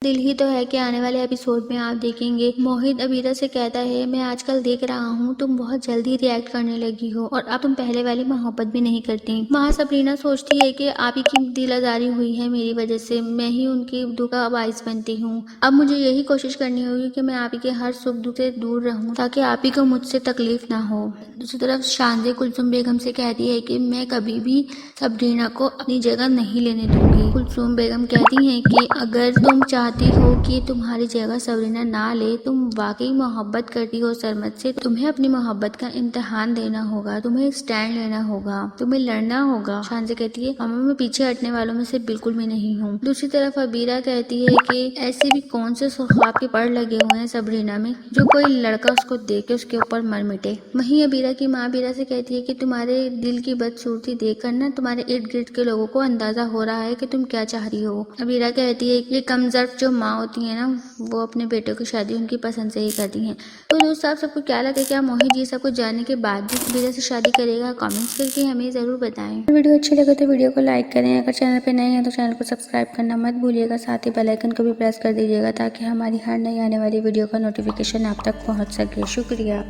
दिल ही तो है कि आने वाले एपिसोड में आप देखेंगे मोहित अबीरा से कहता है, मैं आजकल देख रहा हूँ तुम बहुत जल्दी रिएक्ट करने लगी हो और अब तुम पहले वाली मोहब्बत भी नहीं करती। वहाँ सबरीना सोचती है कि आप ही की दिल आजारी हुई है मेरी वजह से, मैं ही उनकी दुख का बाइस बनती हूँ। अब मुझे यही कोशिश करनी होगी कि मैं आप ही के हर सुख दुख से दूर रहूँ ताकि आप ही को मुझसे तकलीफ ना हो। दूसरी तरफ शानजे कुलसुम बेगम से कहती है कि मैं कभी भी सबरीना को अपनी जगह नहीं लेने दूंगी। कुलसुम बेगम कहती हैं कि अगर तुम चाहती हो कि तुम्हारी जगह सबरीना ना ले, तुम वाकई मोहब्बत करती हो सरमद से, तुम्हें अपनी मोहब्बत का इम्तिहान देना होगा, तुम्हें स्टैंड लेना होगा, तुम्हें लड़ना होगा। शानजे कहती है मामा मैं पीछे हटने वालों में से बिल्कुल भी नहीं हूँ। दूसरी तरफ अबीरा कहती है कि ऐसे भी कौन से ख्वाब के पड़ लगे हुए हैं सबरीना में जो कोई लड़का उसको देख के उसके ऊपर मर मिटे। वहीं अबीरा की माँ अबीरा से कहती है कि तुम्हारे दिल की बदसूरती देखकर ना तुम्हारे इर्द गिर्द के लोगों को अंदाजा हो रहा है कि तुम क्या चाह रही हो। अबीरा कहती है कि कमजोर जो माँ होती है ना वो अपने बेटों की शादी उनकी पसंद से ही करती हैं। तो दोस्तों आप सबको क्या लगे, क्या मोहित ये सब कुछ जानने के बाद भी अबीरा से शादी करेगा? कमेंट्स करके हमें जरूर बताएं। वीडियो अच्छी लगे तो वीडियो को लाइक करें, अगर चैनल पे नए हैं तो चैनल को सब्सक्राइब करना मत भूलिएगा, साथ ही बेल आइकन को भी प्रेस कर दीजिएगा ताकि हमारी हर नई आने वाली वीडियो का नोटिफिकेशन आप तक पहुँच सके। शुक्रिया।